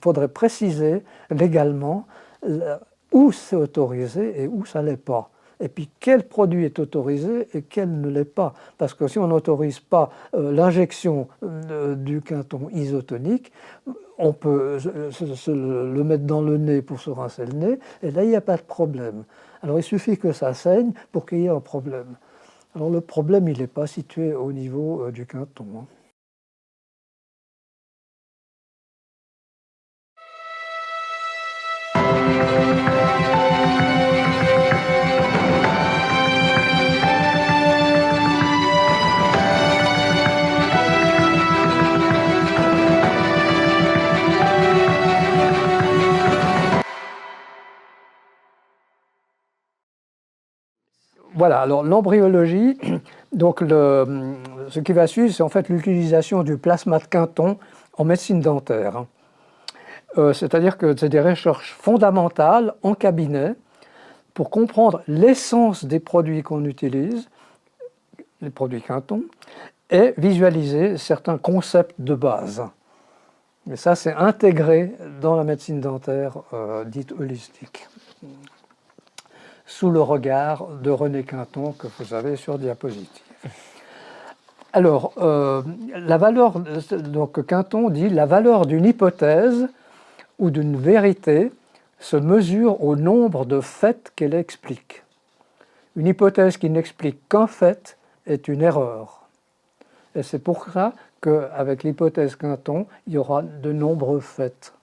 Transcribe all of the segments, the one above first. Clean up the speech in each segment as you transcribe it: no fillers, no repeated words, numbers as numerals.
faudrait préciser légalement où c'est autorisé et où ça ne l'est pas. Et puis quel produit est autorisé et quel ne l'est pas. Parce que si on n'autorise pas l'injection du quinton isotonique, on peut le mettre dans le nez pour se rincer le nez, et là il n'y a pas de problème. Alors il suffit que ça saigne pour qu'il y ait un problème. Alors le problème, il n'est pas situé au niveau du quinton. Voilà, alors l'embryologie, donc ce qui va suivre, c'est en fait l'utilisation du plasma de quinton en médecine dentaire. C'est-à-dire que c'est des recherches fondamentales en cabinet pour comprendre l'essence des produits qu'on utilise, les produits quinton, et visualiser certains concepts de base. Et ça, c'est intégré dans la médecine dentaire dite holistique, sous le regard de René Quinton que vous avez sur diapositive. Alors, la valeur, donc Quinton dit la valeur d'une hypothèse ou d'une vérité se mesure au nombre de faits qu'elle explique. Une hypothèse qui n'explique qu'un fait est une erreur. Et c'est pour ça qu'avec l'hypothèse Quinton, il y aura de nombreux faits.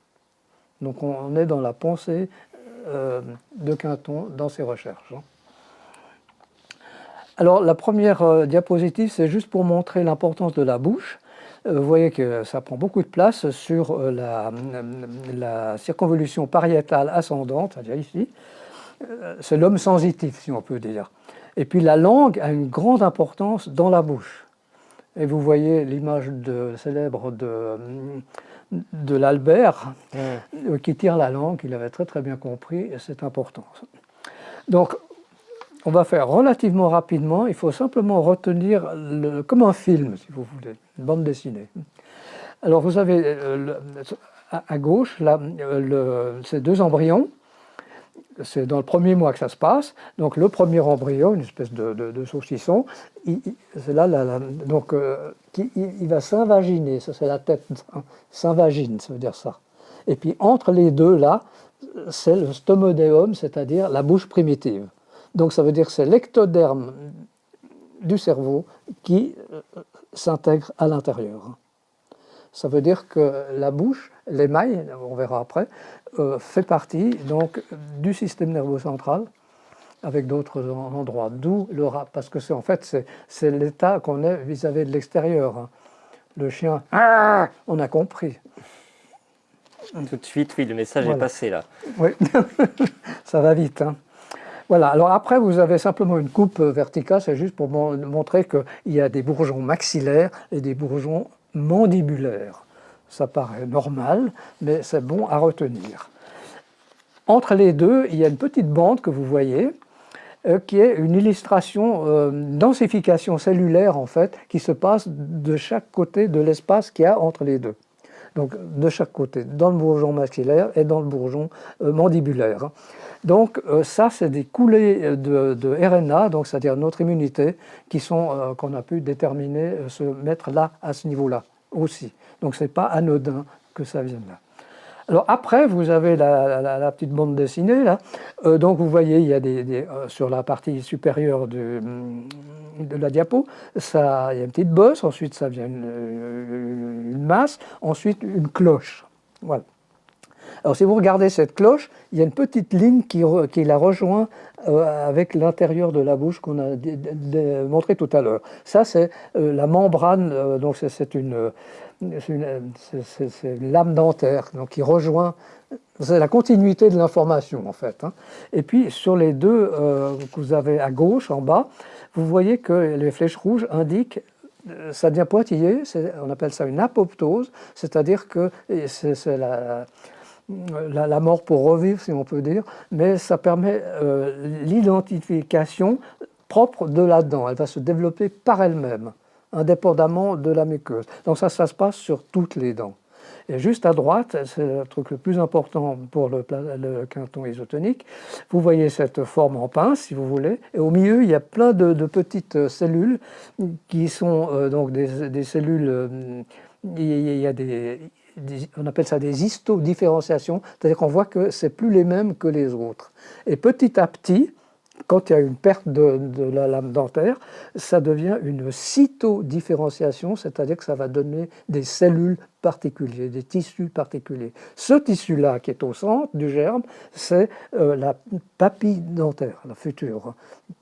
Donc on est dans la pensée de Quinton dans ses recherches. Alors la première diapositive, c'est juste pour montrer l'importance de la bouche. Vous voyez que ça prend beaucoup de place sur la circonvolution pariétale ascendante, c'est-à-dire ici. C'est l'homme sensitif, si on peut dire. Et puis la langue a une grande importance dans la bouche. Et vous voyez l'image célèbre de l'Albert qui tire la langue, il avait très bien compris cette importance. Donc, on va faire relativement rapidement, il faut simplement retenir comme un film, si vous voulez, une bande dessinée. Alors, vous avez à gauche là, ces deux embryons. C'est dans le premier mois que ça se passe. Donc le premier embryon, une espèce de saucisson, c'est là, donc il va s'invaginer, ça c'est la tête, hein, s'invagine, ça veut dire ça. Et puis entre les deux là, c'est le stomodéum, c'est-à-dire la bouche primitive. Donc ça veut dire que c'est l'ectoderme du cerveau qui s'intègre à l'intérieur. Ça veut dire que la bouche, l'émail, on verra après, fait partie donc du système nerveux central avec d'autres endroits. D'où le rap, parce que en fait c'est l'état qu'on est vis-à-vis de l'extérieur. Le chien, on a compris. Tout de suite, oui, le message est passé là. Oui, ça va vite. Hein. Voilà, alors après vous avez simplement une coupe verticale, c'est juste pour montrer qu'il y a des bourgeons maxillaires et des bourgeons mandibulaire. Ça paraît normal, mais c'est bon à retenir. Entre les deux, il y a une petite bande que vous voyez, qui est une illustration densification cellulaire, en fait, qui se passe de chaque côté de l'espace qu'il y a entre les deux. Donc, de chaque côté, dans le bourgeon maxillaire et dans le bourgeon mandibulaire. Donc, ça, c'est des coulées de RNA, donc c'est-à-dire notre immunité, qui sont, qu'on a pu déterminer, se mettre là, à ce niveau-là aussi. Donc, ce n'est pas anodin que ça vienne là. Alors après, vous avez la petite bande dessinée, là. Donc vous voyez, il y a sur la partie supérieure de la diapo, ça, il y a une petite bosse, ensuite ça vient une masse, ensuite une cloche. Voilà. Alors si vous regardez cette cloche, il y a une petite ligne qui la rejoint avec l'intérieur de la bouche qu'on a montré tout à l'heure. Ça, c'est la membrane, donc c'est une lame dentaire, donc qui rejoint, c'est la continuité de l'information en fait. Hein. Et puis sur les deux que vous avez à gauche, en bas, vous voyez que les flèches rouges indiquent, ça devient pointillé, on appelle ça une apoptose, c'est-à-dire que c'est la mort pour revivre, si on peut dire, mais ça permet l'identification propre de la dent. Elle va se développer par elle-même, indépendamment de la muqueuse. Donc ça se passe sur toutes les dents. Et juste à droite, c'est le truc le plus important pour le quinton isotonique, vous voyez cette forme en pince, si vous voulez, et au milieu, il y a plein de petites cellules qui sont donc des cellules, il y a on appelle ça des histodiférenciations, c'est-à-dire qu'on voit que c'est plus les mêmes que les autres. Et petit à petit, quand il y a une perte de la lame dentaire, ça devient une cytodiférenciation, c'est-à-dire que ça va donner des cellules particulières, des tissus particuliers. Ce tissu-là, qui est au centre du germe, c'est la papille dentaire, la future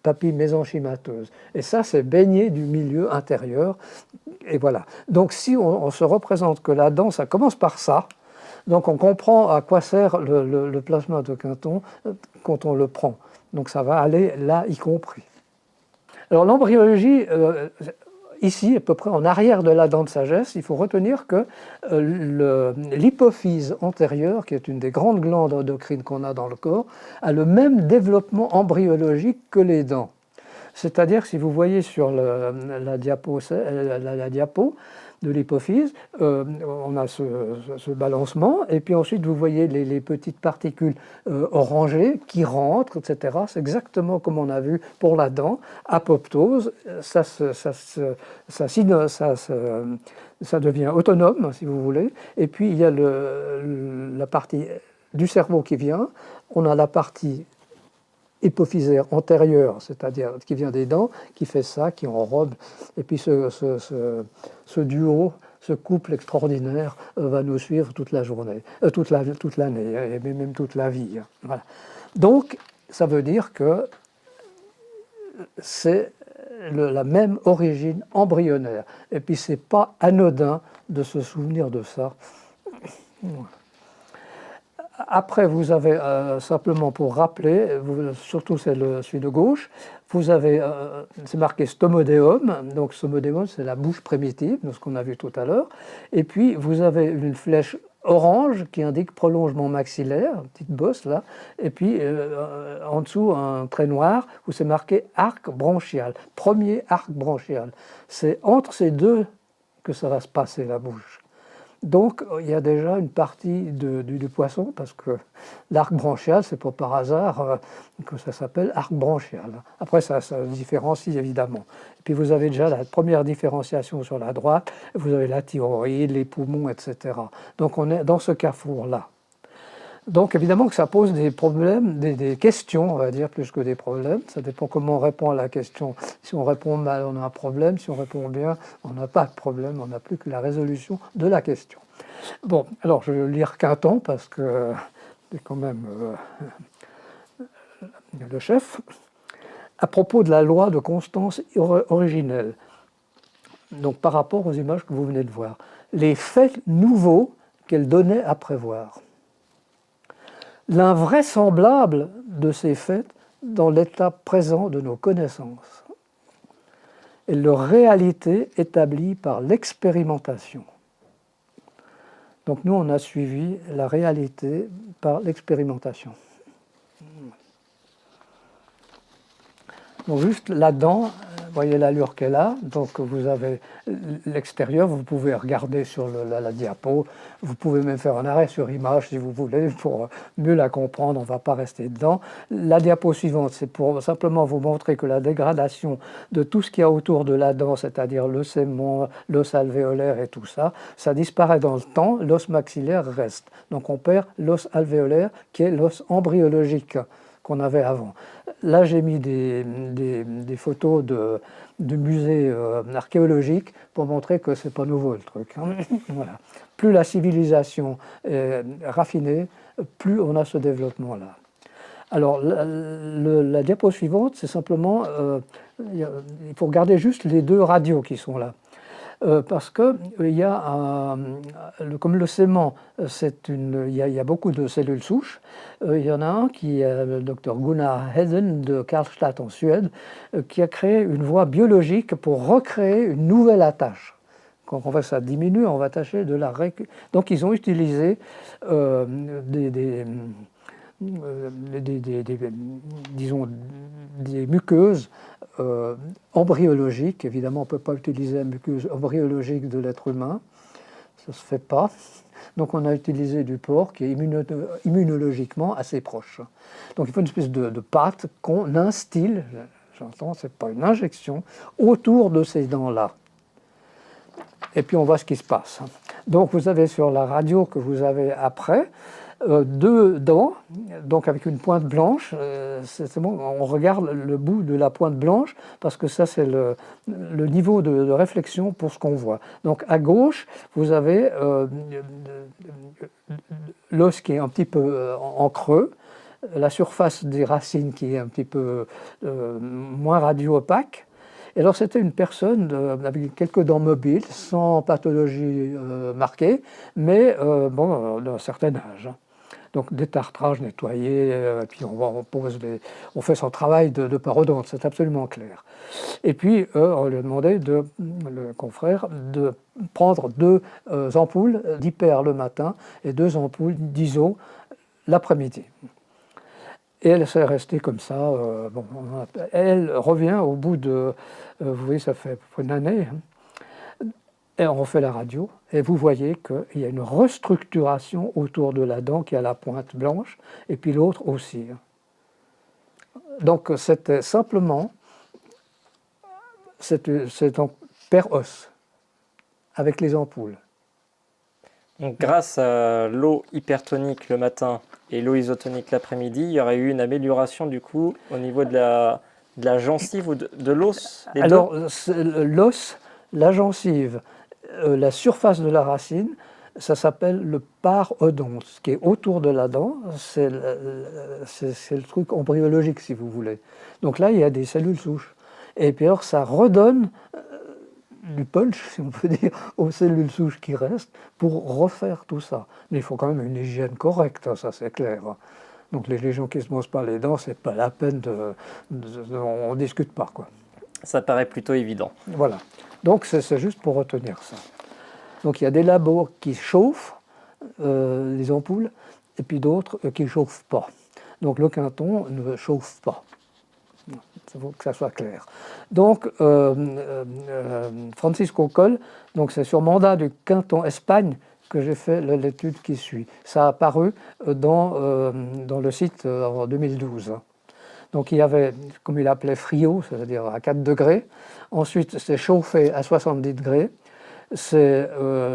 papille mésenchymateuse. Et ça, c'est baigné du milieu intérieur. Et voilà. Donc, si on se représente que la dent, ça commence par ça, donc on comprend à quoi sert le plasma de Quinton quand on le prend. Donc ça va aller là y compris. Alors l'embryologie, ici à peu près en arrière de la dent de sagesse, il faut retenir que l'hypophyse antérieure, qui est une des grandes glandes endocrines qu'on a dans le corps, a le même développement embryologique que les dents. C'est-à-dire, si vous voyez sur la diapo de l'hypophyse, on a ce balancement, et puis ensuite vous voyez les petites particules orangées qui rentrent, etc. C'est exactement comme on a vu pour la dent, apoptose, ça devient autonome, si vous voulez, et puis il y a la partie du cerveau qui vient, on a la partie hypophysaire antérieure, c'est-à-dire qui vient des dents, qui fait ça, qui enrobe. Et puis ce duo, ce couple extraordinaire va nous suivre toute la journée, toute l'année, et même toute la vie. Voilà. Donc, ça veut dire que c'est la même origine embryonnaire. Et puis, c'est pas anodin de se souvenir de ça. Après, vous avez, simplement pour rappeler, surtout c'est celui de gauche, vous avez, c'est marqué stomodeum, donc stomodeum c'est la bouche primitive, de ce qu'on a vu tout à l'heure, et puis vous avez une flèche orange qui indique prolongement maxillaire, une petite bosse là, et puis en dessous un trait noir où c'est marqué arc branchial, premier arc branchial. C'est entre ces deux que ça va se passer la bouche. Donc, il y a déjà une partie du poisson, parce que l'arc branchial, c'est pas par hasard que ça s'appelle arc branchial. Après, ça se différencie évidemment. Et puis, vous avez déjà la première différenciation sur la droite, vous avez la thyroïde, les poumons, etc. Donc, on est dans ce carrefour-là. Donc, évidemment que ça pose des problèmes, des questions, on va dire, plus que des problèmes. Ça dépend comment on répond à la question. Si on répond mal, on a un problème. Si on répond bien, on n'a pas de problème. On n'a plus que la résolution de la question. Bon, alors je vais lire Quinton, parce que c'est quand même le chef. À propos de la loi de constance originelle, donc par rapport aux images que vous venez de voir, les faits nouveaux qu'elle donnait à prévoir. L'invraisemblable de ces faits dans l'état présent de nos connaissances et leur réalité établie par l'expérimentation. Donc nous, on a suivi la réalité par l'expérimentation. Donc juste là-dedans, vous voyez l'allure qu'elle a, donc vous avez l'extérieur, vous pouvez regarder sur la diapo, vous pouvez même faire un arrêt sur image si vous voulez, pour mieux la comprendre, on ne va pas rester dedans. La diapo suivante, c'est pour simplement vous montrer que la dégradation de tout ce qu'il y a autour de la dent, c'est-à-dire le sément, l'os alvéolaire et tout ça, ça disparaît dans le temps, l'os maxillaire reste. Donc on perd l'os alvéolaire qui est l'os embryologique qu'on avait avant. Là, j'ai mis des photos de musées archéologiques pour montrer que ce n'est pas nouveau le truc. Hein. Voilà. Plus la civilisation est raffinée, plus on a ce développement-là. Alors, la diapo suivante, c'est simplement, il faut regarder juste les deux radios qui sont là. Parce qu'il y a, comme le sément, il y a beaucoup de cellules souches. Il y en a un qui est le docteur Gunnar Hedden de Karlstad en Suède, qui a créé une voie biologique pour recréer une nouvelle attache. Quand on voit que ça diminue, on va tâcher de la récupérer. Donc ils ont utilisé disons, des muqueuses embryologiques. Évidemment, on ne peut pas utiliser la muqueuse embryologique de l'être humain, ça ne se fait pas. Donc on a utilisé du porc qui est immunologiquement assez proche. Donc il faut une espèce de pâte qu'on instille, j'entends, c'est pas une injection, autour de ces dents-là. Et puis on voit ce qui se passe. Donc vous avez sur la radio que vous avez après, deux dents, donc avec une pointe blanche. C'est bon, on regarde le bout de la pointe blanche parce que ça c'est le niveau de réflexion pour ce qu'on voit. Donc à gauche, vous avez l'os qui est un petit peu en creux, la surface des racines qui est un petit peu moins radio-opaque. Et alors c'était une personne avec quelques dents mobiles, sans pathologie marquée, mais bon, d'un certain âge. Donc détartrage, nettoyé, et puis on fait son travail de parodonte, c'est absolument clair. Et puis on lui a demandé, le confrère, de prendre deux ampoules d'hyper le matin et deux ampoules d'iso l'après-midi. Et elle s'est restée comme ça. Bon, elle revient au bout de, vous voyez, ça fait une année. Et on refait la radio, et vous voyez qu'il y a une restructuration autour de la dent qui a la pointe blanche, et puis l'autre aussi. Donc c'était simplement, c'est donc paire-os, avec les ampoules. Donc grâce à l'eau hypertonique le matin et l'eau isotonique l'après-midi, il y aurait eu une amélioration du coup au niveau de la gencive ou de l'os. Alors l'os, la gencive, la surface de la racine, ça s'appelle le parodonte, ce qui est autour de la dent, c'est le truc embryologique si vous voulez. Donc là il y a des cellules souches. Et puis alors ça redonne du punch, si on peut dire, aux cellules souches qui restent pour refaire tout ça. Mais il faut quand même une hygiène correcte, ça c'est clair. Donc les gens qui ne se brossent pas les dents, c'est pas la peine on ne discute pas, quoi. Ça paraît plutôt évident. Voilà. Donc c'est juste pour retenir ça. Donc il y a des labos qui chauffent les ampoules, et puis d'autres qui ne chauffent pas. Donc le Quinton ne chauffe pas. Il faut que ça soit clair. Donc, Francisco Coll, donc c'est sur mandat du Quinton Espagne que j'ai fait l'étude qui suit. Ça a apparu dans le site en 2012. Donc il y avait, comme il appelait frio, c'est-à-dire à 4 degrés. Ensuite, c'est chauffé à 70 degrés. C'est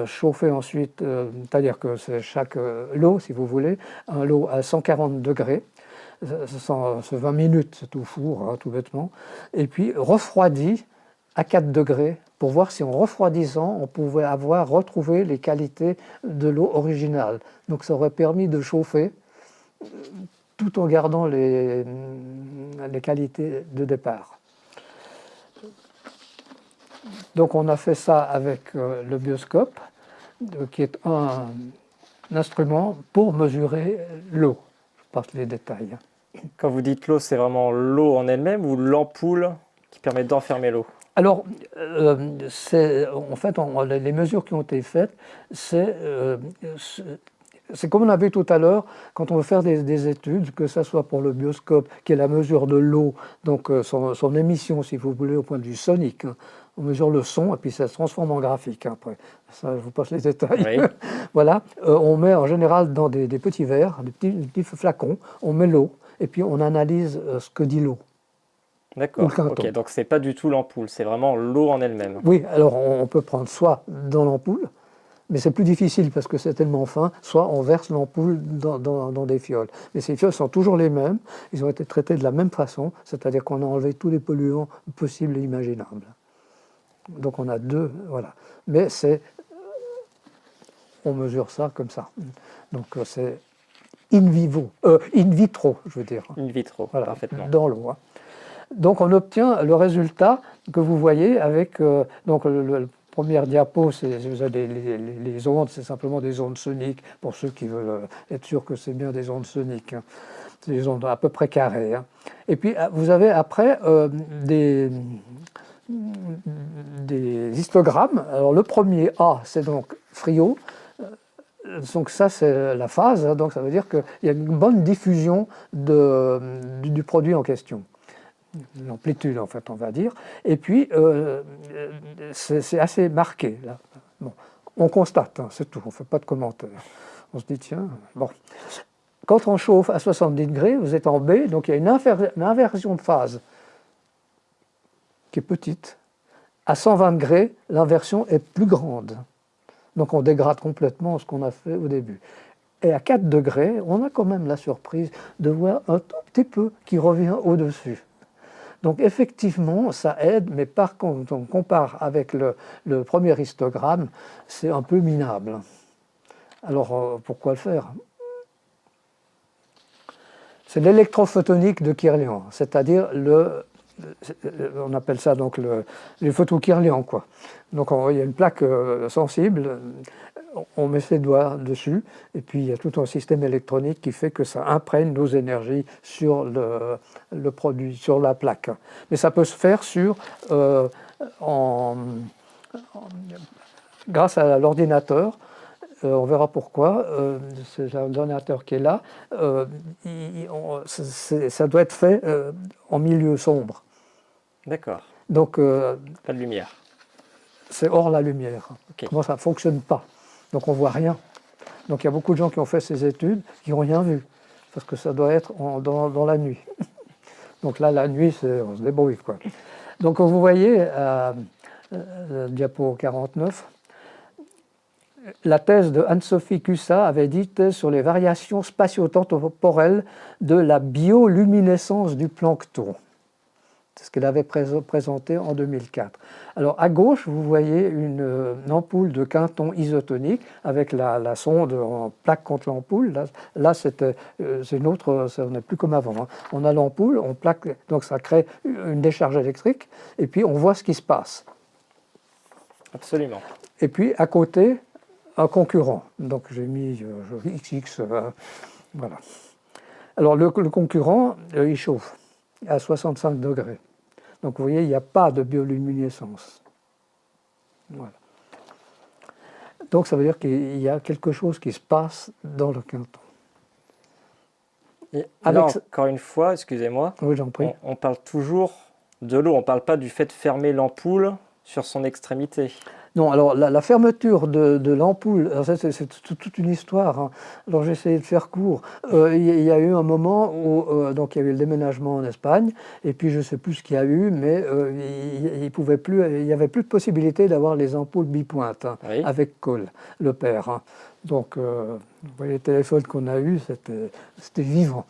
chauffé ensuite, c'est-à-dire que c'est chaque lot, si vous voulez, un lot à 140 degrés. C'est 20 minutes, c'est tout four, hein, tout bêtement, et puis refroidi à 4 degrés pour voir si en refroidissant, on pouvait retrouvé les qualités de l'eau originale. Donc ça aurait permis de chauffer tout en gardant les qualités de départ. Donc on a fait ça avec le bioscope, qui est un instrument pour mesurer l'eau. Je passe les détails. Quand vous dites l'eau, c'est vraiment l'eau en elle-même ou l'ampoule qui permet d'enfermer l'eau? Alors, en fait, les mesures qui ont été faites, c'est comme on a vu tout à l'heure, quand on veut faire des études, que ce soit pour le bioscope, qui est la mesure de l'eau, donc son émission, si vous voulez, au point de vue sonique, hein. On mesure le son et puis ça se transforme en graphique, hein, après. Ça, je vous passe les détails. Oui. Voilà, on met en général dans des petits verres, des petits flacons, on met l'eau et puis on analyse ce que dit l'eau. D'accord, ok, donc c'est pas du tout l'ampoule, c'est vraiment l'eau en elle-même. Oui, alors on peut prendre soit dans l'ampoule, mais c'est plus difficile parce que c'est tellement fin, soit on verse l'ampoule dans des fioles. Mais ces fioles sont toujours les mêmes, ils ont été traités de la même façon, c'est-à-dire qu'on a enlevé tous les polluants possibles et imaginables. Donc on a deux, voilà. Mais on mesure ça comme ça. Donc c'est in vitro, je veux dire. In vitro, voilà, parfaitement. Dans l'eau. Hein. Donc on obtient le résultat que vous voyez avec donc le première diapo, les ondes, c'est simplement des ondes soniques pour ceux qui veulent être sûrs que c'est bien des ondes soniques. Hein. C'est des ondes à peu près carrées. Hein. Et puis vous avez après des histogrammes. Alors le premier A, c'est donc frio. Donc ça, c'est la phase. Hein, donc ça veut dire qu'il y a une bonne diffusion du produit en question. L'amplitude, en fait, on va dire. Et puis, c'est assez marqué. Là. Bon. On constate, hein, c'est tout, on ne fait pas de commentaires. On se dit, tiens, bon. Quand on chauffe à 70 degrés, vous êtes en B, donc il y a une inversion de phase qui est petite. À 120 degrés, l'inversion est plus grande. Donc on dégrade complètement ce qu'on a fait au début. Et à 4 degrés, on a quand même la surprise de voir un tout petit peu qui revient au-dessus. Donc effectivement, ça aide, mais par contre, quand on compare avec le premier histogramme, c'est un peu minable. Alors pourquoi le faire? C'est l'électrophotonique de Kirlian, c'est-à-dire on appelle ça donc les photo-Kirlian, quoi. Donc il y a une plaque sensible, on met ses doigts dessus, et puis il y a tout un système électronique qui fait que ça imprègne nos énergies sur le produit, sur la plaque. Mais ça peut se faire grâce à l'ordinateur. On verra pourquoi. C'est un ordinateur qui est là. Ça doit être fait en milieu sombre. D'accord. Donc, pas de lumière. C'est hors la lumière. Okay. Comment ça ne fonctionne pas. Donc on ne voit rien. Donc il y a beaucoup de gens qui ont fait ces études qui n'ont rien vu. Parce que ça doit être dans la nuit. Donc là, la nuit, on se débrouille, quoi. Donc vous voyez, diapo 49, la thèse de Anne-Sophie Cussat avait dit thèse sur les variations spatio-temporelles de la bioluminescence du plancton. C'est ce qu'elle avait présenté en 2004. Alors à gauche, vous voyez une ampoule de Quinton isotonique avec la sonde en plaque contre l'ampoule. Là c'est une autre, on n'est plus comme avant. Hein. On a l'ampoule, on plaque, donc ça crée une décharge électrique, et puis on voit ce qui se passe. Absolument. Et puis à côté, un concurrent. Donc j'ai mis XX, voilà. Alors le concurrent, il chauffe à 65 degrés. Donc vous voyez, il n'y a pas de bioluminescence. Voilà. Donc ça veut dire qu'il y a quelque chose qui se passe dans le Quinton. Et là, encore une fois, excusez-moi, oui, j'en prie. On parle toujours de l'eau, on ne parle pas du fait de fermer l'ampoule sur son extrémité. Non, alors la fermeture de l'ampoule, c'est toute une histoire. Hein. Alors j'ai essayé de faire court. Il y a eu un moment où donc il y a eu le déménagement en Espagne, et puis je ne sais plus ce qu'il y a eu, mais il n'y avait plus de possibilité d'avoir les ampoules bipointes hein, oui. avec colle, le père. Hein. Donc vous voyez, les téléphones qu'on a eus, c'était vivant.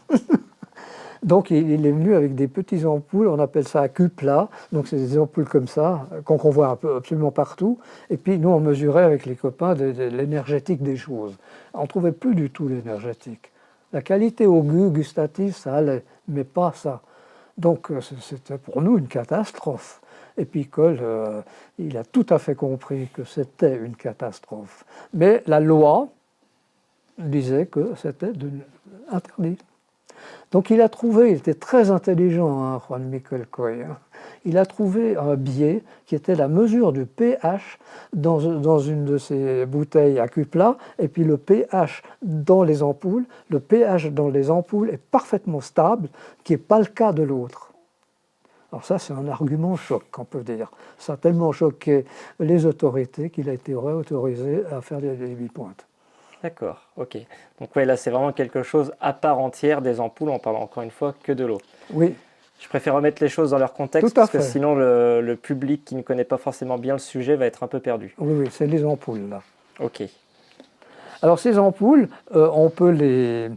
Donc il est venu avec des petites ampoules, on appelle ça à cul plat, donc c'est des ampoules comme ça, qu'on voit absolument partout, et puis nous on mesurait avec les copains de l'énergétique des choses. On ne trouvait plus du tout l'énergétique. La qualité au goût gustative, ça allait, mais pas ça. Donc c'était pour nous une catastrophe. Et puis Cole, il a tout à fait compris que c'était une catastrophe. Mais la loi disait que c'était interdit. Donc il a trouvé, il était très intelligent, hein, Juan Miquel Coy, hein. Il a trouvé un biais qui était la mesure du pH dans une de ces bouteilles à cul plat, et puis le pH dans les ampoules. Le pH dans les ampoules est parfaitement stable, qui n'est pas le cas de l'autre. Alors ça, c'est un argument choc, on peut dire. Ça a tellement choqué les autorités qu'il a été réautorisé à faire des bipointes. D'accord, ok. Donc ouais, là c'est vraiment quelque chose à part entière des ampoules, on parle encore une fois que de l'eau. Oui. Je préfère remettre les choses dans leur contexte parce que sinon le public qui ne connaît pas forcément bien le sujet va être un peu perdu. Oui, oui, c'est les ampoules là. Ok. Alors ces ampoules, on peut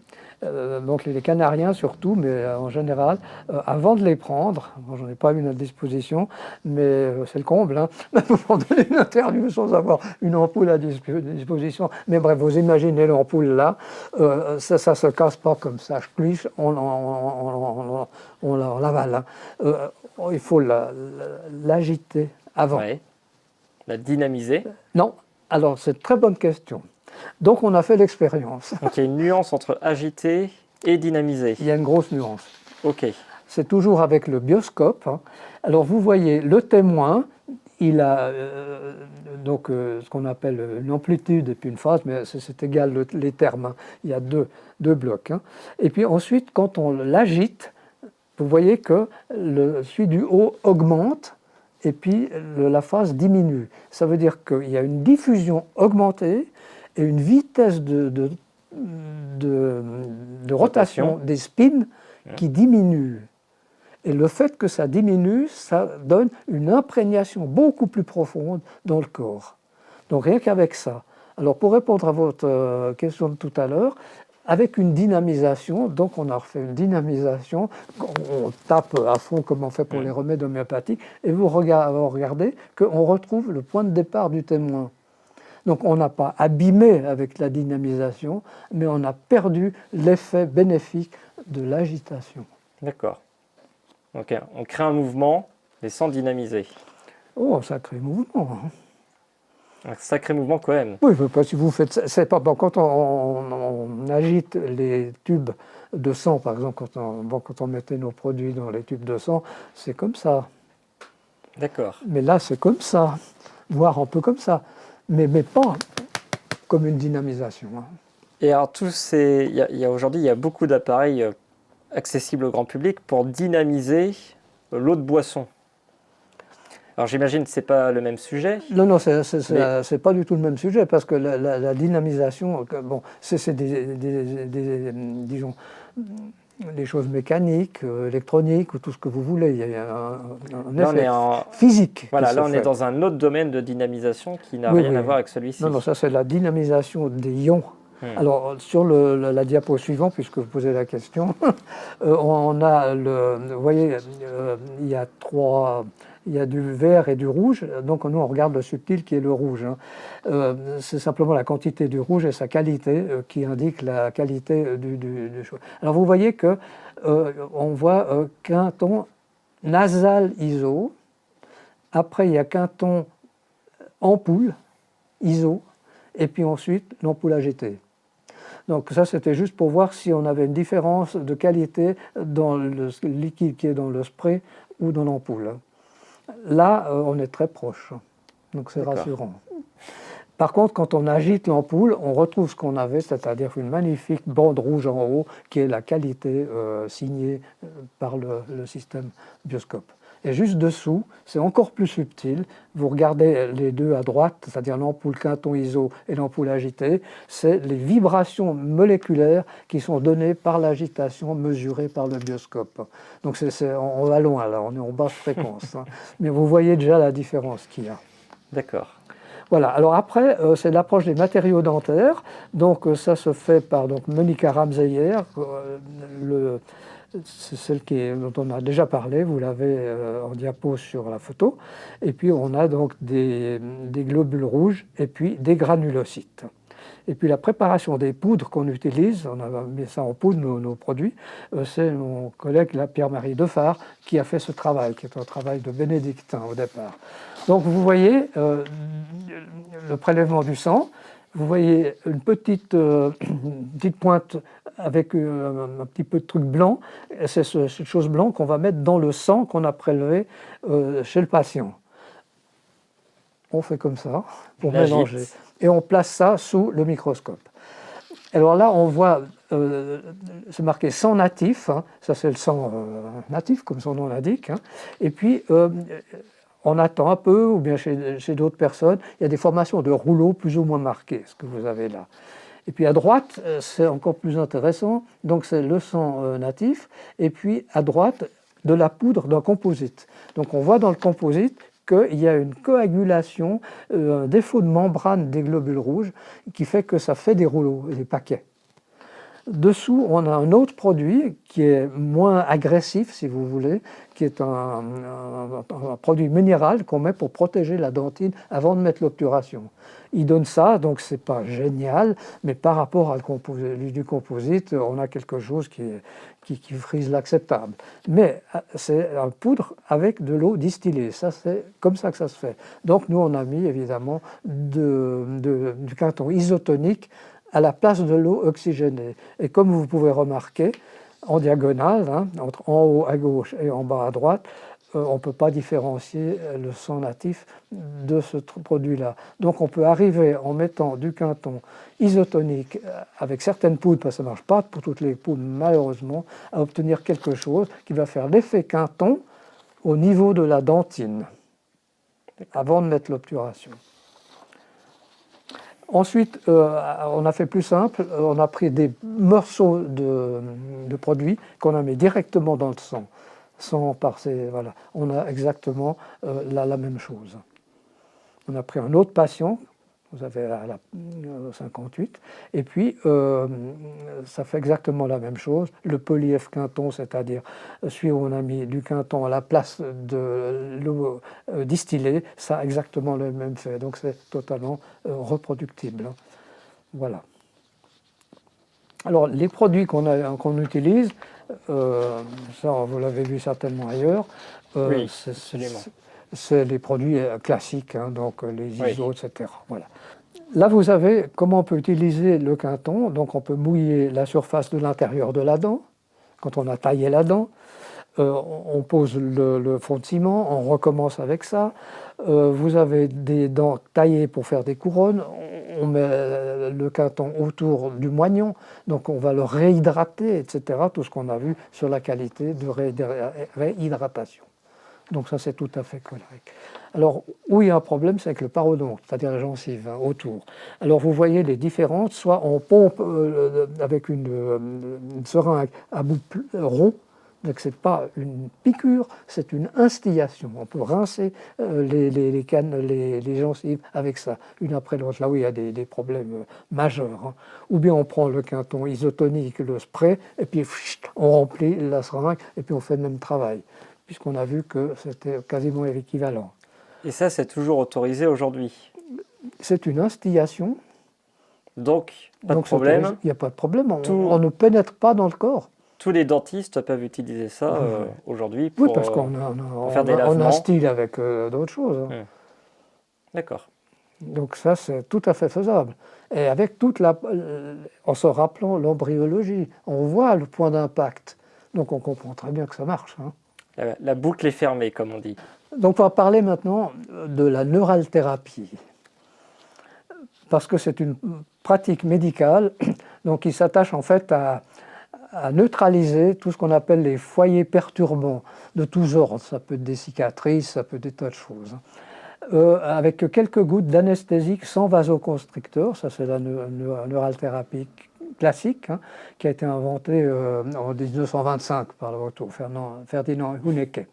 donc les canariens surtout, mais en général, avant de les prendre, bon, j'en ai pas une à disposition, mais c'est le comble, hein, pour donner une interview sans avoir une ampoule à disposition. Mais bref, vous imaginez l'ampoule là, ça se casse pas comme ça, je pliche, on l'avale. Hein. Il faut l'agiter avant. Ouais. La dynamiser. Non, alors c'est une très bonne question. Donc on a fait l'expérience. Donc il y a une nuance entre agiter et dynamiser. Il y a une grosse nuance. Ok. C'est toujours avec le bioscope. Hein. Alors vous voyez le témoin, il a donc ce qu'on appelle une amplitude et puis une phase, mais c'est égal les termes. Hein. Il y a deux blocs. Hein. Et puis ensuite, quand on l'agite, vous voyez que celui du haut augmente et puis la phase diminue. Ça veut dire qu'il y a une diffusion augmentée et une vitesse de rotation des spins qui diminue. Et le fait que ça diminue, ça donne une imprégnation beaucoup plus profonde dans le corps. Donc rien qu'avec ça. Alors pour répondre à votre question de tout à l'heure, avec une dynamisation, donc on a refait une dynamisation, on tape à fond comme on fait pour les remèdes homéopathiques, et vous regardez qu'on retrouve le point de départ du témoin. Donc on n'a pas abîmé avec la dynamisation, mais on a perdu l'effet bénéfique de l'agitation. D'accord. Donc on crée un mouvement, mais sans dynamiser. Oh, un sacré mouvement. Un sacré mouvement quand même. Oui, parce que vous faites, c'est pas bon, quand on agite les tubes de sang, par exemple, quand on mettait nos produits dans les tubes de sang, c'est comme ça. D'accord. Mais là, c'est comme ça, voire un peu comme ça, mais pas comme une dynamisation. Et alors, aujourd'hui, il y a beaucoup d'appareils accessibles au grand public pour dynamiser l'eau de boisson. Alors j'imagine que ce n'est pas le même sujet. Non, c'est pas du tout le même sujet, parce que la dynamisation, bon, c'est disons, des choses mécaniques, électroniques, ou tout ce que vous voulez. Il y a un effet physique. Voilà, là on est dans un autre domaine de dynamisation qui n'a rien à voir avec celui-ci. Non, ça c'est la dynamisation des ions. Alors, sur la diapo suivante, puisque vous posez la question, on a vous voyez, il y a du vert et du rouge, donc nous on regarde le subtil qui est le rouge. C'est simplement la quantité du rouge et sa qualité qui indique la qualité du choix. Alors vous voyez que on voit qu'un ton nasal ISO, après il y a qu'un ton ampoule ISO, et puis ensuite l'ampoule agitée. Donc ça, c'était juste pour voir si on avait une différence de qualité dans le liquide qui est dans le spray ou dans l'ampoule. Là, on est très proche, donc c'est rassurant. Par contre, quand on agite l'ampoule, on retrouve ce qu'on avait, c'est-à-dire une magnifique bande rouge en haut, qui est la qualité signée par le système Bioscope. Et juste dessous, c'est encore plus subtil. Vous regardez les deux à droite, c'est-à-dire l'ampoule Quinton ISO et l'ampoule agitée, c'est les vibrations moléculaires qui sont données par l'agitation mesurée par le bioscope. Donc on va loin là, on est en basse fréquence. Mais vous voyez déjà la différence qu'il y a. D'accord. Voilà, alors après, c'est l'approche des matériaux dentaires. Donc ça se fait par Monica Ramseyer, c'est celle dont on a déjà parlé, vous l'avez en diapo sur la photo. Et puis on a donc des globules rouges et puis des granulocytes. Et puis la préparation des poudres qu'on utilise, on a mis ça en poudre, nos produits, c'est mon collègue là, Pierre-Marie Defard qui a fait ce travail, qui est un travail de bénédictin au départ. Donc vous voyez le prélèvement du sang, vous voyez une petite pointe avec un petit peu de truc blanc, c'est cette chose blanche qu'on va mettre dans le sang qu'on a prélevé chez le patient. On fait comme ça pour mélanger. Et on place ça sous le microscope. Alors là, on voit, c'est marqué sang natif, ça c'est le sang natif, comme son nom l'indique. Et puis, on attend un peu, ou bien chez d'autres personnes, il y a des formations de rouleaux plus ou moins marqués, ce que vous avez là. Et puis à droite, c'est encore plus intéressant, donc c'est le sang natif, et puis à droite, de la poudre d'un composite. Donc on voit dans le composite qu'il y a une coagulation, un défaut de membrane des globules rouges qui fait que ça fait des rouleaux, des paquets. Dessous, on a un autre produit qui est moins agressif, si vous voulez, qui est un produit minéral qu'on met pour protéger la dentine avant de mettre l'obturation. Il donne ça, donc c'est pas génial, mais par rapport à du composite, on a quelque chose qui frise l'acceptable. Mais c'est un poudre avec de l'eau distillée, ça c'est comme ça que ça se fait. Donc nous on a mis évidemment du Quinton isotonique à la place de l'eau oxygénée. Et comme vous pouvez remarquer, en diagonale, entre en haut à gauche et en bas à droite, on ne peut pas différencier le sang natif de ce produit-là. Donc on peut arriver en mettant du Quinton isotonique avec certaines poudres, parce que ça ne marche pas pour toutes les poudres malheureusement, à obtenir quelque chose qui va faire l'effet Quinton au niveau de la dentine. avant de mettre l'obturation. Ensuite, on a fait plus simple, on a pris des morceaux de produits qu'on a mis directement dans le sang, sans passer, voilà. On a exactement la même chose. On a pris un autre patient, vous avez la 58, et puis ça fait exactement la même chose. Le polyF-quinton, c'est-à-dire celui où on a mis du quinton à la place de l'eau distillée, ça a exactement le même fait. Donc c'est totalement reproductible. Voilà. Alors les produits qu'on utilise, ça vous l'avez vu certainement ailleurs, Oui, absolument. c'est les produits classiques, hein, donc les ISO, Oui. etc. Voilà. Là, vous avez comment on peut utiliser le quinton. Donc, on peut mouiller la surface de l'intérieur de la dent, quand on a taillé la dent. On pose le fond de ciment, on recommence avec ça. Vous avez des dents taillées pour faire des couronnes. On met le quinton autour du moignon, donc on va le réhydrater, etc. Tout ce qu'on a vu sur la qualité de réhydratation. Donc ça, c'est tout à fait correct. Alors, où il y a un problème, c'est avec le parodonte, c'est-à-dire la gencive, hein, autour. Alors, vous voyez les différences, soit on pompe avec une seringue à bout rond, donc ce n'est pas une piqûre, c'est une instillation. On peut rincer les gencives avec ça, une après l'autre, là où il y a des problèmes majeurs. Hein. Ou bien on prend le quinton isotonique, le spray, et puis on remplit la seringue, et puis on fait le même travail, puisqu'on a vu que c'était quasiment équivalent. Et ça, c'est toujours autorisé aujourd'hui. C'est une instillation. Donc, pas de Donc problème. il n'y a pas de problème, on ne pénètre pas dans le corps. Tous les dentistes peuvent utiliser ça aujourd'hui Oui, pour, parce qu'on faire des on lavements. instille avec d'autres choses. Hein. D'accord. Donc ça, c'est tout à fait faisable. Et avec en se rappelant l'embryologie, on voit le point d'impact. Donc on comprend très bien que ça marche. Hein. La boucle est fermée, comme on dit. Donc on va parler maintenant de la neuralthérapie. Parce que c'est une pratique médicale donc qui s'attache en fait à neutraliser tout ce qu'on appelle les foyers perturbants de tous ordres. Ça peut être des cicatrices, ça peut être des tas de choses. Avec quelques gouttes d'anesthésique sans vasoconstricteur, ça c'est la neuralthérapie classique, hein, qui a été inventée en 1925 par le docteur Ferdinand Hunecke.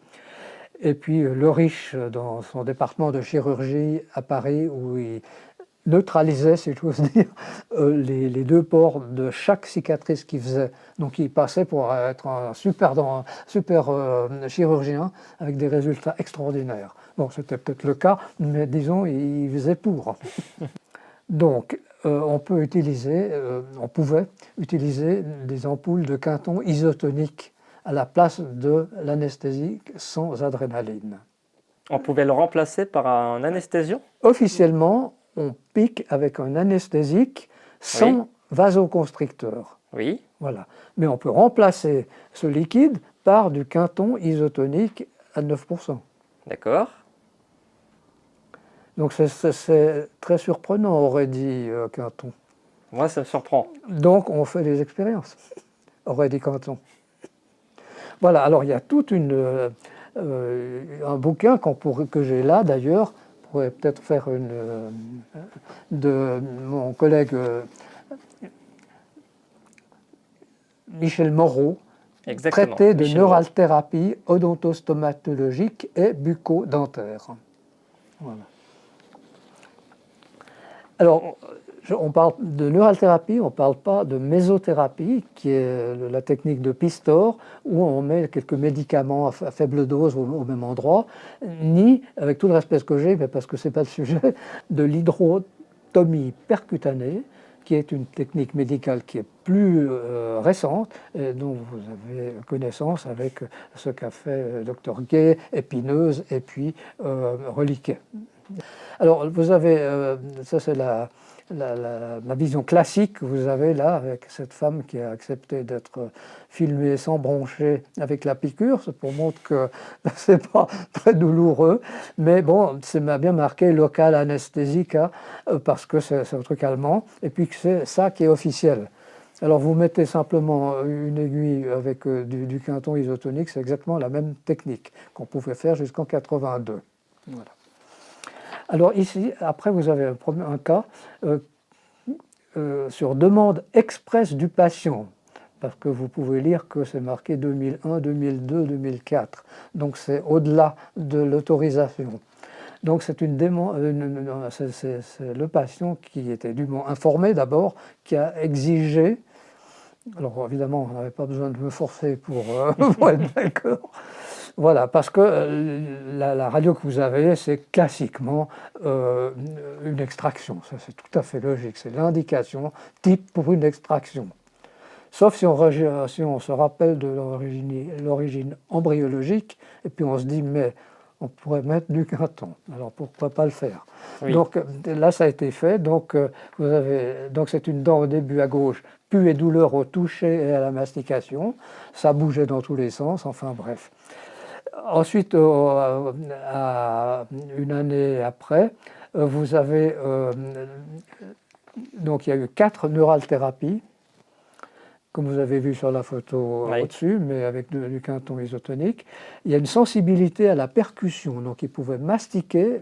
Et puis le Riche, dans son département de chirurgie à Paris, où il neutralisait, si j'ose dire, les deux bords de chaque cicatrice qu'il faisait. Donc il passait pour être un super chirurgien avec des résultats extraordinaires. Bon, c'était peut-être le cas, mais disons, il faisait pour. Donc, on pouvait utiliser des ampoules de quinton isotonique à la place de l'anesthésique sans adrénaline. On pouvait le remplacer par un anesthésiant? Officiellement, on pique avec un anesthésique sans vasoconstricteur. Oui. Voilà. Mais on peut remplacer ce liquide par du quinton isotonique à 9%. D'accord. Donc c'est très surprenant, aurait dit Quinton. Moi, ça me surprend. Donc on fait des expériences, aurait dit Quinton. Voilà, alors il y a toute un bouquin que j'ai là d'ailleurs, pourrait peut-être faire de mon collègue Michel Moreau, Exactement. traité de Michel neuralthérapie odontostomatologique et bucco-dentaire. Voilà. Alors, on parle de neuralthérapie, on ne parle pas de mésothérapie, qui est la technique de Pistor, où on met quelques médicaments à faible dose au même endroit, ni, avec tout le respect que j'ai, mais parce que ce n'est pas le sujet, de l'hydrotomie percutanée, qui est une technique médicale qui est plus récente, et dont vous avez connaissance avec ce qu'a fait Dr Gay, Épineuse et puis Reliquet. Alors, vous avez, ça c'est la vision classique que vous avez là, avec cette femme qui a accepté d'être filmée sans broncher avec la piqûre. C'est pour montrer que c'est pas très douloureux, mais bon, ça m'a bien marqué local anesthésique, hein, parce que c'est un truc allemand, et puis que c'est ça qui est officiel. Alors vous mettez simplement une aiguille avec du quinton isotonique, c'est exactement la même technique qu'on pouvait faire jusqu'en 82. Voilà. Alors ici, après, vous avez un cas sur demande expresse du patient, parce que vous pouvez lire que c'est marqué 2001, 2002, 2004. Donc c'est au-delà de l'autorisation. Donc c'est c'est le patient qui était dûment informé d'abord, qui a exigé. Alors évidemment, on n'avait pas besoin de me forcer pour être d'accord. Voilà, parce que la radio que vous avez, c'est classiquement une extraction. Ça, c'est tout à fait logique. C'est l'indication type pour une extraction. Sauf si on se rappelle de l'origine embryologique, et puis on se dit, mais on pourrait mettre du Quinton. Alors pourquoi pas le faire? Oui. Donc là, ça a été fait. Donc c'est une dent au début à gauche, pu et douleur au toucher et à la mastication. Ça bougeait dans tous les sens, enfin bref. Ensuite, à une année après, vous avez donc il y a eu 4 neuralthérapies, comme vous avez vu sur la photo Oui. au-dessus, mais avec du Quinton isotonique. Il y a une sensibilité à la percussion, donc il pouvait mastiquer,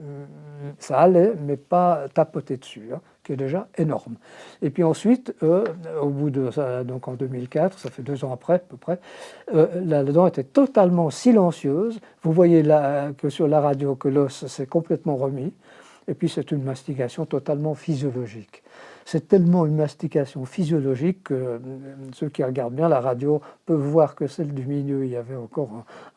ça allait, mais pas tapoter dessus, hein, qui est déjà énorme. Et puis ensuite, au bout de ça, donc en 2004, ça fait 2 ans après à peu près, la dent était totalement silencieuse. Vous voyez là que sur la radio que l'os s'est complètement remis, et puis c'est une mastication totalement physiologique. C'est tellement une mastication physiologique que ceux qui regardent bien la radio peuvent voir que celle du milieu, il y avait encore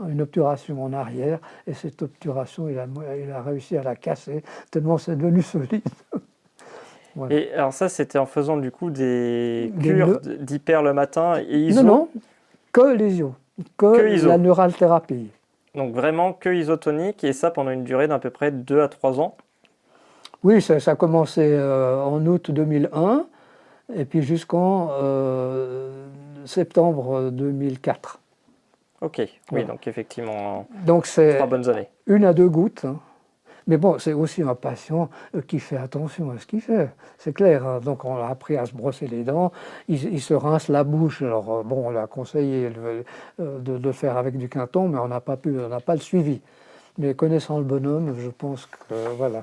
une obturation en arrière, et cette obturation, il a réussi à la casser, tellement c'est devenu solide. Voilà. Et alors ça, c'était en faisant du coup des cures d'hyper le matin et iso? Non, que l'isio, que iso. La neuralthérapie. Donc vraiment que isotonique, et ça pendant une durée d'à peu près 2 à 3 ans? Oui, ça a commencé en août 2001 et puis jusqu'en septembre 2004. Ok, oui, voilà. Donc effectivement, donc c'est 3 bonnes années. 1 à 2 gouttes. Hein. Mais bon, c'est aussi un patient qui fait attention à ce qu'il fait, c'est clair. Hein. Donc on l'a appris à se brosser les dents, il se rince la bouche. Alors bon, on l'a conseillé de le faire avec du Quinton, mais on n'a pas le suivi. Mais connaissant le bonhomme, je pense que voilà.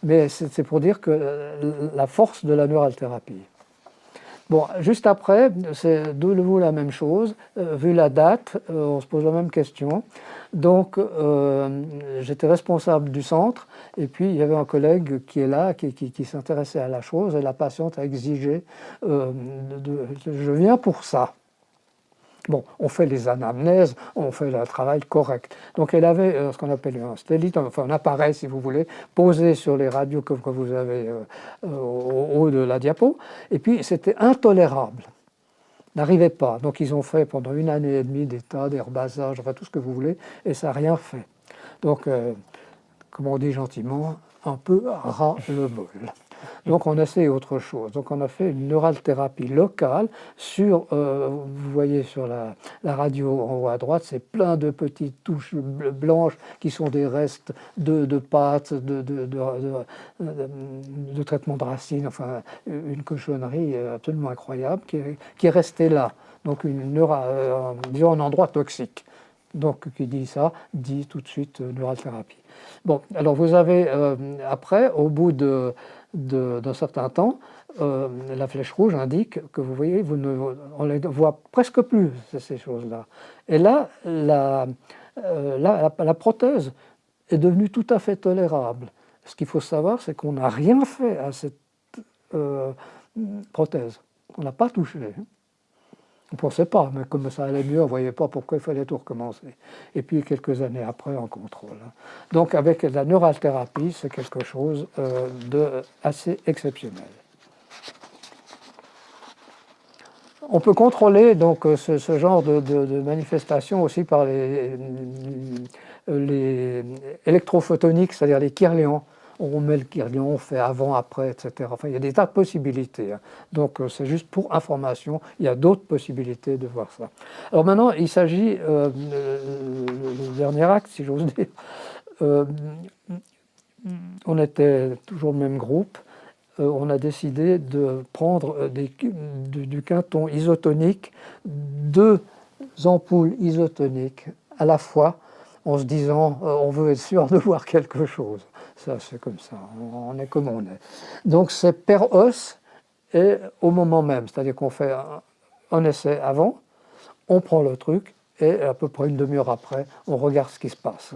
Mais c'est pour dire que la force de la neuralthérapie. Bon, juste après, c'est de nouveau la même chose. Vu la date, on se pose la même question. Donc, j'étais responsable du centre, et puis il y avait un collègue qui est là, qui s'intéressait à la chose, et la patiente a exigé je viens pour ça. Bon, on fait les anamnèses, on fait le travail correct. Donc elle avait ce qu'on appelle un stélite, enfin un appareil si vous voulez, posé sur les radios que vous avez au haut de la diapo, et puis c'était intolérable. N'arrivait pas. Donc ils ont fait pendant 1 année et demie des tas d'herbasage, enfin tout ce que vous voulez, et ça n'a rien fait. Donc, comme on dit gentiment, un peu ras le bol. Donc on a essayé autre chose. Donc on a fait une neuralthérapie locale sur, vous voyez sur la radio en haut à droite, c'est plein de petites touches blanches qui sont des restes de pâtes, de traitement de racines, enfin une cochonnerie absolument incroyable qui est restée là. Donc disons un endroit toxique. Donc qui dit ça, dit tout de suite neuralthérapie. Bon, alors vous avez après, au bout d'un certain temps, la flèche rouge indique que vous voyez, on ne les voit presque plus, ces choses-là. Et là, la prothèse est devenue tout à fait tolérable. Ce qu'il faut savoir, c'est qu'on n'a rien fait à cette prothèse. On n'a pas touché. On ne pensait pas, mais comme ça allait mieux, on ne voyait pas pourquoi il fallait tout recommencer. Et puis quelques années après, en contrôle. Donc avec la neuralthérapie, c'est quelque chose d'assez exceptionnel. On peut contrôler donc ce genre de manifestation aussi par les électrophotoniques, c'est-à-dire les kirlians. On met le kirlian, on fait avant, après, etc. Enfin, il y a des tas de possibilités. Hein. Donc, c'est juste pour information. Il y a d'autres possibilités de voir ça. Alors maintenant, il s'agit, le dernier acte, si j'ose dire, on était toujours le même groupe. On a décidé de prendre du Quinton isotonique, 2 ampoules isotoniques à la fois, en se disant on veut être sûr de voir quelque chose. Ça, c'est comme ça, on est comme on est. Donc c'est per os et au moment même, c'est-à-dire qu'on fait un essai avant, on prend le truc et à peu près une demi-heure après, on regarde ce qui se passe.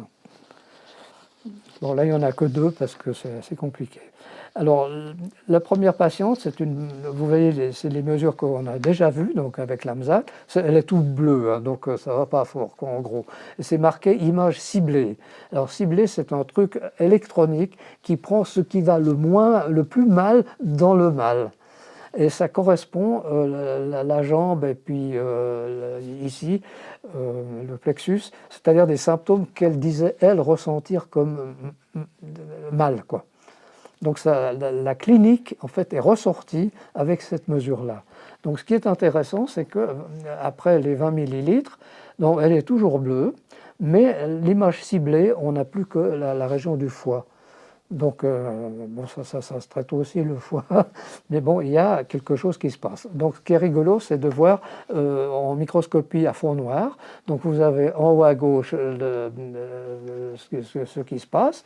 Bon, là, il n'y en a que 2 parce que c'est assez compliqué. Alors, la première patiente, vous voyez, c'est les mesures qu'on a déjà vues, donc avec l'AMSAT. Elle est toute bleue, hein, donc ça ne va pas fort, quoi, en gros. Et c'est marqué image ciblée. Alors, ciblée, c'est un truc électronique qui prend ce qui va le plus mal dans le mal. Et ça correspond, la jambe et puis ici, le plexus, c'est-à-dire des symptômes qu'elle disait, elle, ressentir comme mal, quoi. Donc la clinique, en fait, est ressortie avec cette mesure-là. Donc ce qui est intéressant, c'est qu'après les 20 millilitres, donc, elle est toujours bleue, mais l'image ciblée, on n'a plus que la région du foie. Donc, bon, ça se traite aussi le foie, mais bon, il y a quelque chose qui se passe. Donc, ce qui est rigolo, c'est de voir en microscopie à fond noir. Donc, vous avez en haut à gauche ce qui se passe.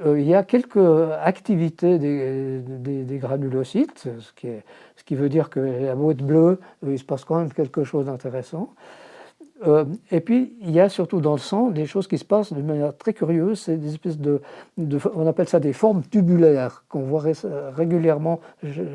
Il y a quelques activités des granulocytes, ce qui veut dire que la beau être bleue, il se passe quand même quelque chose d'intéressant. Et puis, il y a surtout dans le sang des choses qui se passent de manière très curieuse. C'est des espèces on appelle ça des formes tubulaires qu'on voit régulièrement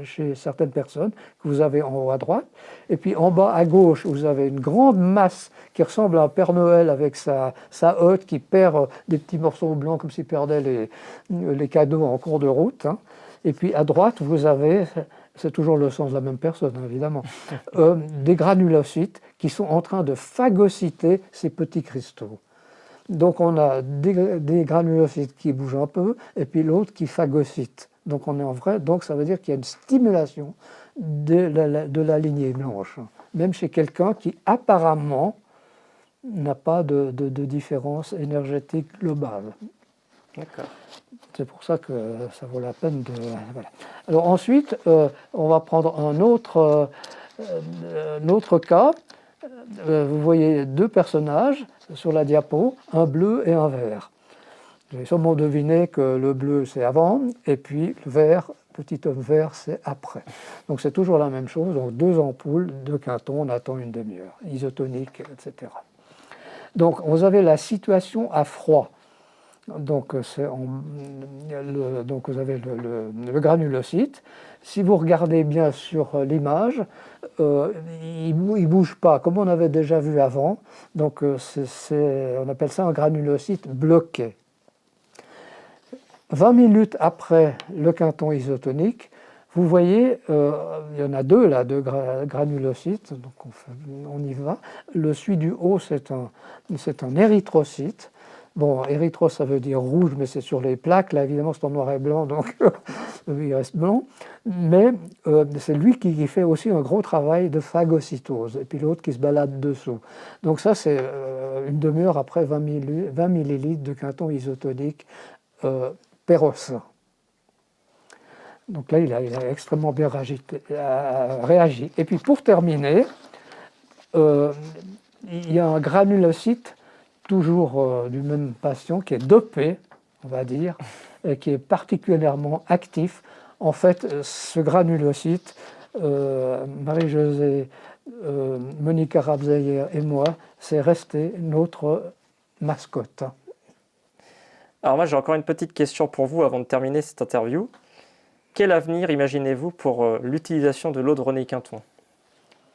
chez certaines personnes, que vous avez en haut à droite. Et puis en bas à gauche, vous avez une grande masse qui ressemble à un Père Noël avec sa hotte qui perd des petits morceaux blancs comme s'il perdait les cadeaux en cours de route, hein. Et puis à droite, vous avez, c'est toujours le sens de la même personne, évidemment, des granulocytes qui sont en train de phagocyter ces petits cristaux. Donc on a des granulocytes qui bougent un peu, et puis l'autre qui phagocyte. Donc on est en vrai, donc ça veut dire qu'il y a une stimulation de la lignée blanche, même chez quelqu'un qui apparemment n'a pas de différence énergétique globale. D'accord. C'est pour ça que ça vaut la peine de... Voilà. Alors ensuite, on va prendre un autre cas. Vous voyez 2 personnages sur la diapo, un bleu et un vert. Vous avez sûrement deviné que le bleu c'est avant, et puis le vert, petit homme vert, c'est après. Donc c'est toujours la même chose, donc 2 ampoules, 2 quintons, on attend une demi-heure, isotonique, etc. Donc vous avez la situation à froid. Donc, donc vous avez le granulocyte. Si vous regardez bien sur l'image, il ne bouge pas, comme on avait déjà vu avant. Donc on appelle ça un granulocyte bloqué. 20 minutes après le quinton isotonique, vous voyez, il y en a 2 là, 2 granulocytes, donc on y va. Celui du haut, c'est un érythrocyte. Bon, érythro, ça veut dire rouge, mais c'est sur les plaques. Là, évidemment, c'est en noir et blanc, donc il reste blanc. Mais c'est lui qui fait aussi un gros travail de phagocytose. Et puis l'autre qui se balade dessous. Donc ça, c'est une demi-heure après 20 millilitres de quinton isotonique Péros. Donc là, il a extrêmement bien réagi. Et puis pour terminer, il y a un granulocyte toujours du même patient, qui est dopé, on va dire, et qui est particulièrement actif. En fait, ce granulocyte, Marie-Josée, Monica Rabzeyer et moi, c'est resté notre mascotte. Alors moi, j'ai encore une petite question pour vous avant de terminer cette interview. Quel avenir imaginez-vous pour l'utilisation de l'eau de René Quinton?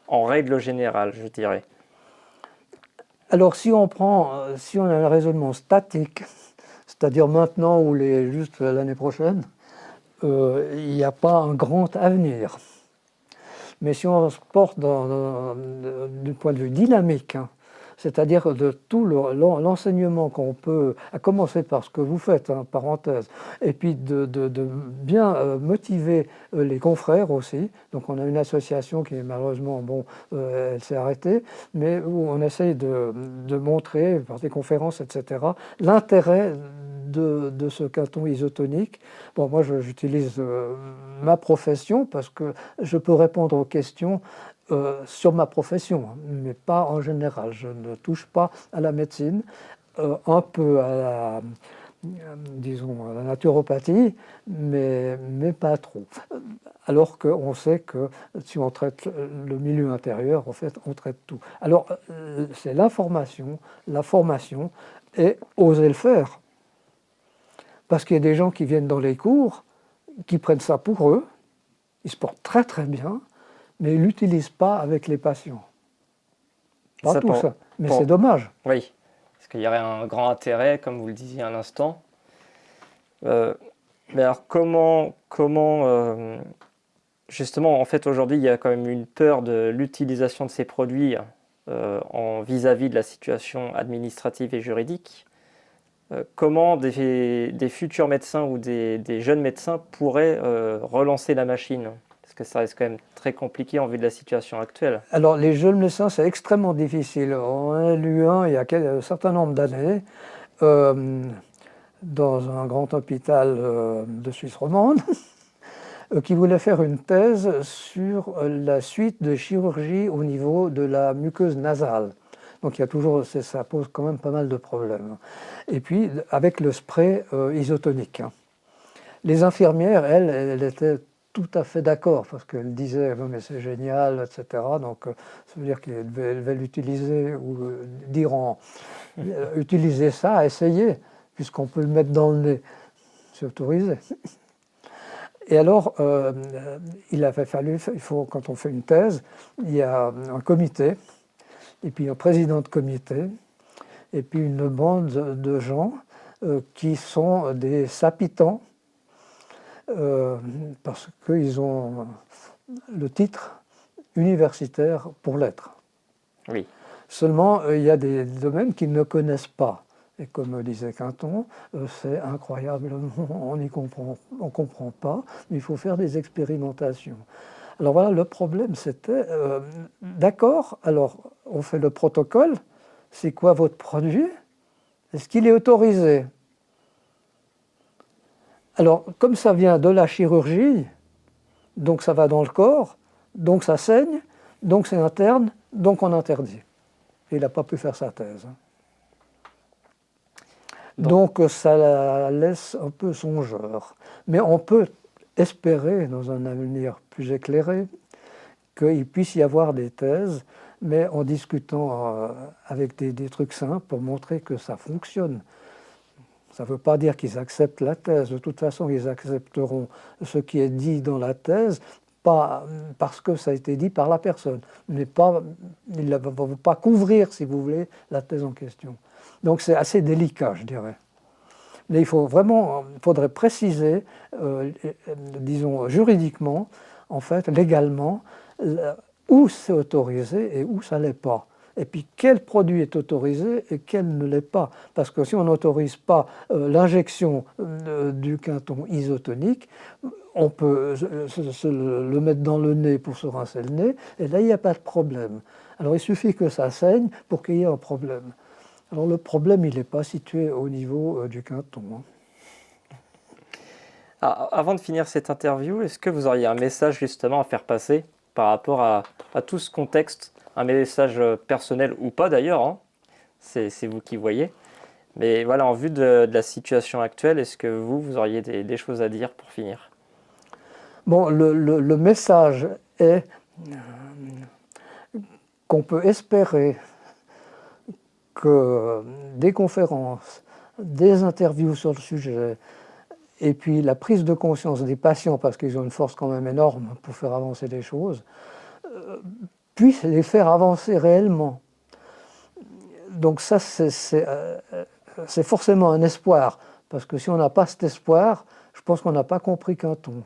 En règle générale, je dirais. Alors, si on a un raisonnement statique, c'est-à-dire maintenant ou juste l'année prochaine, il n'y a pas un grand avenir. Mais si on se porte du point de vue dynamique, hein, c'est-à-dire de tout l'enseignement qu'on peut, à commencer par ce que vous faites, hein, parenthèse, et puis de bien motiver les confrères aussi. Donc on a une association qui malheureusement, elle s'est arrêtée, mais où on essaye de montrer par des conférences, etc., l'intérêt de ce quinton isotonique. Bon, moi j'utilise ma profession parce que je peux répondre aux questions sur ma profession, mais pas en général. Je ne touche pas à la médecine, un peu à disons, la naturopathie, mais pas trop. Alors qu'on sait que si on traite le milieu intérieur, en fait, on traite tout. Alors, c'est l'information, la formation, et oser le faire. Parce qu'il y a des gens qui viennent dans les cours, qui prennent ça pour eux, ils se portent très très bien, mais ils ne l'utilisent pas avec les patients. Pas tout ça, mais c'est dommage. Oui, parce qu'il y aurait un grand intérêt, comme vous le disiez à l'instant. Mais alors comment justement, en fait, aujourd'hui, il y a quand même une peur de l'utilisation de ces produits vis-à-vis de la situation administrative et juridique. Comment des futurs médecins ou des jeunes médecins pourraient relancer la machine? Parce que ça reste quand même très compliqué en vue de la situation actuelle. Alors, les jeunes médecins, c'est extrêmement difficile. On a lu un il y a un certain nombre d'années, dans un grand hôpital de Suisse romande, qui voulait faire une thèse sur la suite de chirurgie au niveau de la muqueuse nasale. Donc il y a toujours, ça pose quand même pas mal de problèmes. Et puis avec le spray isotonique. Les infirmières, elles étaient tout à fait d'accord, parce qu'elles disaient mais c'est génial, etc. Donc ça veut dire qu'elles devaient l'utiliser ou utiliser ça, essayer, puisqu'on peut le mettre dans le nez. C'est autorisé. Et alors, quand on fait une thèse, il y a un comité, et puis un président de comité, et puis une bande de gens qui sont des sapitans, parce qu'ils ont le titre universitaire pour l'être. Oui. Seulement, il y a des domaines qu'ils ne connaissent pas. Et comme disait Quinton, c'est incroyable, on comprend pas, mais il faut faire des expérimentations. Alors voilà, le problème c'était, d'accord, alors on fait le protocole, c'est quoi votre produit? Est-ce qu'il est autorisé? Alors, comme ça vient de la chirurgie, donc ça va dans le corps, donc ça saigne, donc c'est interne, donc on interdit. Et il n'a pas pu faire sa thèse. Donc ça laisse un peu songeur. Mais on peut espérer, dans un avenir plus éclairé, qu'il puisse y avoir des thèses, mais en discutant avec des trucs simples pour montrer que ça fonctionne. Ça ne veut pas dire qu'ils acceptent la thèse. De toute façon, ils accepteront ce qui est dit dans la thèse, pas parce que ça a été dit par la personne, mais ils ne vont pas couvrir, si vous voulez, la thèse en question. Donc c'est assez délicat, je dirais. Mais il faudrait préciser, disons juridiquement, en fait, légalement, où c'est autorisé et où ça ne l'est pas. Et puis quel produit est autorisé et quel ne l'est pas. Parce que si on n'autorise pas l'injection du Quinton isotonique, on peut le mettre dans le nez pour se rincer le nez, et là il n'y a pas de problème. Alors il suffit que ça saigne pour qu'il y ait un problème. Alors le problème, il n'est pas situé au niveau du Quinton. Ah, avant de finir cette interview, est-ce que vous auriez un message justement à faire passer par rapport à tout ce contexte? Un message personnel ou pas d'ailleurs, hein. C'est vous qui voyez. Mais voilà, en vue de la situation actuelle, est-ce que vous auriez des choses à dire pour finir? Bon, le message est qu'on peut espérer que des conférences, des interviews sur le sujet, et puis la prise de conscience des patients, parce qu'ils ont une force quand même énorme pour faire avancer les choses, puissent les faire avancer réellement. Donc ça, c'est forcément un espoir, parce que si on n'a pas cet espoir, je pense qu'on n'a pas compris Quinton.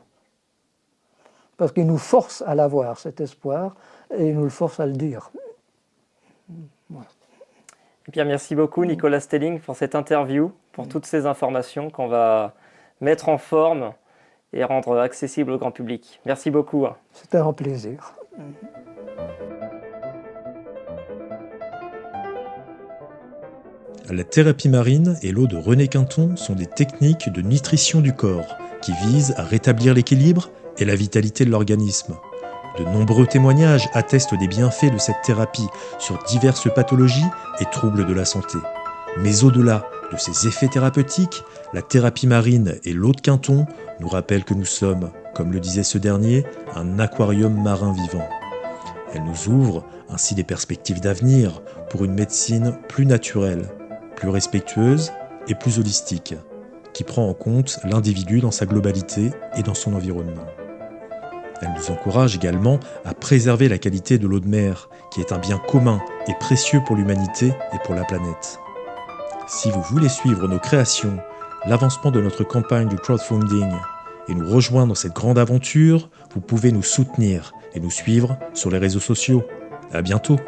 Parce qu'il nous force à l'avoir, cet espoir, et il nous le force à le dire. Voilà. Eh bien, merci beaucoup Nicolas Stelling pour cette interview, pour toutes ces informations qu'on va mettre en forme et rendre accessibles au grand public. Merci beaucoup. C'était un plaisir. La thérapie marine et l'eau de René Quinton sont des techniques de nutrition du corps qui visent à rétablir l'équilibre et la vitalité de l'organisme. De nombreux témoignages attestent des bienfaits de cette thérapie sur diverses pathologies et troubles de la santé. Mais au-delà de ses effets thérapeutiques, la thérapie marine et l'eau de Quinton nous rappellent que nous sommes, comme le disait ce dernier, un aquarium marin vivant. Elle nous ouvre ainsi des perspectives d'avenir pour une médecine plus naturelle, plus respectueuse et plus holistique, qui prend en compte l'individu dans sa globalité et dans son environnement. Elle nous encourage également à préserver la qualité de l'eau de mer, qui est un bien commun et précieux pour l'humanité et pour la planète. Si vous voulez suivre nos créations, l'avancement de notre campagne du crowdfunding et nous rejoindre dans cette grande aventure, vous pouvez nous soutenir et nous suivre sur les réseaux sociaux. À bientôt!